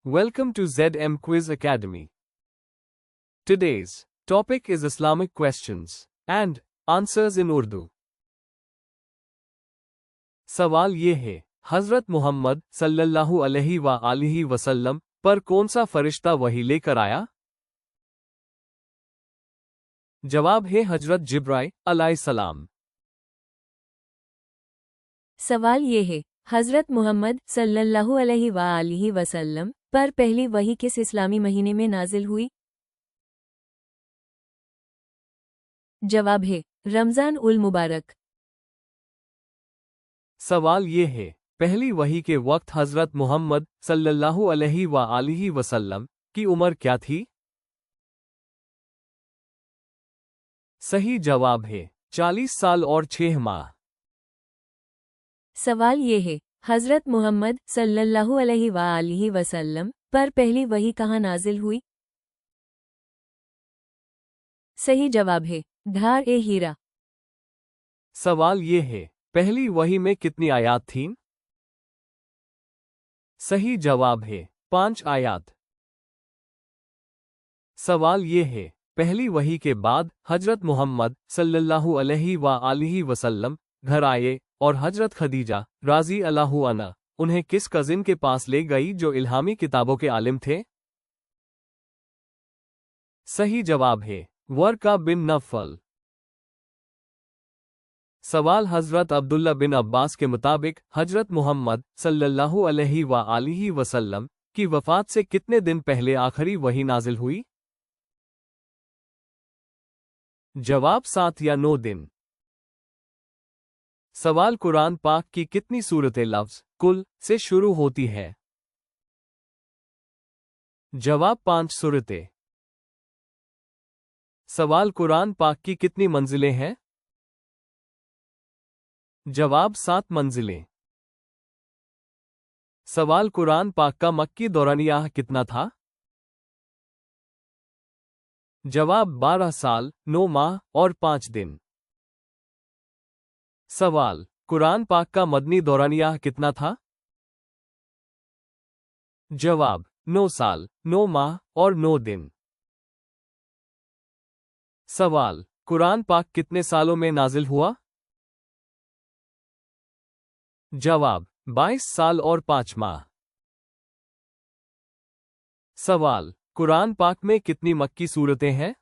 Welcome to ZM Quiz Academy. Today's topic is Islamic questions and answers in Urdu. सवाल ये है, हज़रत मोहम्मद सल्लल्लाहु अलैहि वसल्लम पर कौन सा फरिश्ता वही लेकर आया? जवाब है हज़रत जिब्राइल अलैहिस्सलाम। सवाल ये है, हज़रत मोहम्मद सल्लल्लाहु अलैहि वसल्लम पर पहली वही किस इस्लामी महीने में नाजिल हुई? जवाब है रमज़ान उल मुबारक। सवाल ये है, पहली वही के वक्त हज़रत मोहम्मद सल्लल्लाहु अलैहि वसल्लम की उम्र क्या थी? सही जवाब है 40 साल और 6 माह। सवाल ये है, हज़रत मोहम्मद सल्लल्लाहु अलैहि वसल्लम पर पहली वही कहाँ नाजिल हुई? सही जवाब है धार-ए-हीरा। सवाल ये है, पहली वही में कितनी आयात थीं? सही जवाब है 5 आयात। सवाल ये है, पहली वही के बाद हज़रत मोहम्मद सल्लल्लाहु अलैहि वसल्लम घर आए और हज़रत खदीजा राज़ी अल्लाहु अन्हा उन्हें किस कजिन के पास ले गई जो इल्हामी किताबों के आलिम थे? सही जवाब है वर्का बिन नफ़ल। सवाल हज़रत अब्दुल्ला बिन अब्बास के मुताबिक हज़रत मोहम्मद सल्लल्लाहु अलैहि वसल्लम की वफ़ात से कितने दिन पहले आखिरी वही नाजिल हुई? जवाब 7 या 9 दिन। सवाल कुरान पाक की कितनी सूरतें लफ्ज़ कुल से शुरू होती है? जवाब 5 सूरतें। सवाल कुरान पाक की कितनी मंजिलें हैं? जवाब 7 मंजिलें। सवाल कुरान पाक का मक्की दौरानिया कितना था? जवाब 12 साल 9 माह और 5 दिन। सवाल कुरान पाक का मदनी दौरानिया कितना था? जवाब 9 साल 9 माह और 9 दिन। सवाल कुरान पाक कितने सालों में नाजिल हुआ? जवाब 22 साल और 5 माह। सवाल कुरान पाक में कितनी मक्की सूरतें हैं?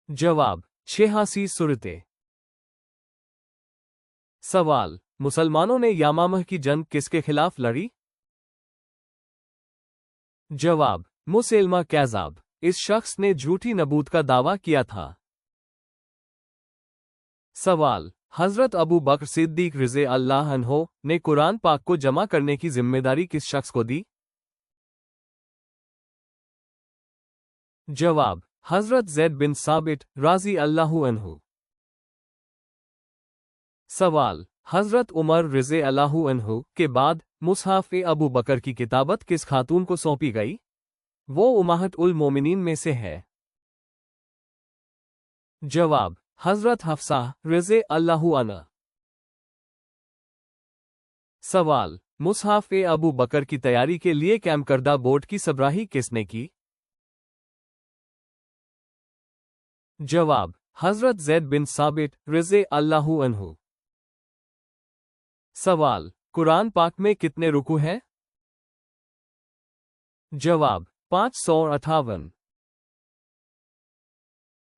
जवाब 86 सूरतें। सवाल मुसलमानों ने यामामा की जंग किसके खिलाफ लड़ी? जवाब मुसैलमा कैज़ाब। इस शख्स ने झूठी नबूत का दावा किया था। सवाल हज़रत अबू बकर सिद्दीक रज़ी अल्लाह अन्हो ने कुरान पाक को जमा करने की जिम्मेदारी किस शख्स को दी? जवाब हज़रत ज़ैद बिन साबित राज़ी अल्लाहु अन्हु। सवाल हज़रत उमर रज़ी अल्लाहु अन्हु के बाद मुसहाफ़ अबू बकर की किताबत किस खातून को सौंपी गई? वो उम्महात उल मोमिनीन में से है। जवाब हज़रत हफ्सा रज़ी अल्लाहु अन्हा। सवाल मुसहाफ़ अबू बकर की तैयारी के लिए कैम करदा बोर्ड की सबराही किसने की? जवाब हज़रत ज़ैद बिन साबित रज़ी अल्लाहु अन्हु। सवाल कुरान पाक में कितने रुकू हैं? जवाब 558।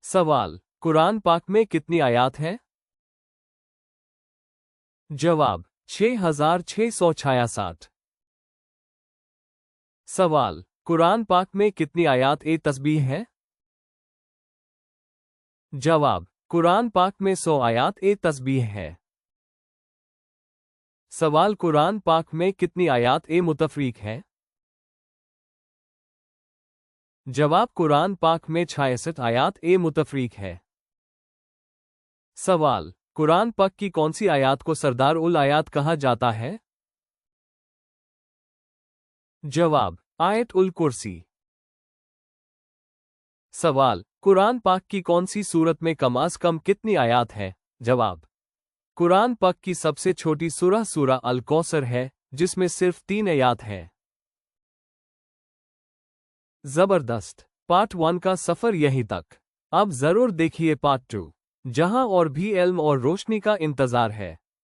सवाल कुरान पाक में कितनी आयात हैं? जवाब 6666। सवाल कुरान पाक में कितनी आयात ए तस्बीह हैं? जवाब कुरान पाक में 100 आयात ए तस्बीह है। सवाल कुरान पाक में कितनी आयात ए मुतफरीक है? जवाब कुरान पाक में 66 आयात ए मुतफरीक है। सवाल कुरान पाक की कौन सी आयात को सरदार उल आयात कहा जाता है? जवाब आयत उल कुर्सी। सवाल कुरान पाक की कौन सी सूरत में कम अज कम कितनी आयात है? जवाब कुरान पाक की सबसे छोटी सूरह सूरह अल कौसर है जिसमें सिर्फ 3 आयात हैं। जबरदस्त। पार्ट 1 का सफर यहीं तक। अब जरूर देखिए पार्ट 2, जहां और भी इल्म और रोशनी का इंतजार है।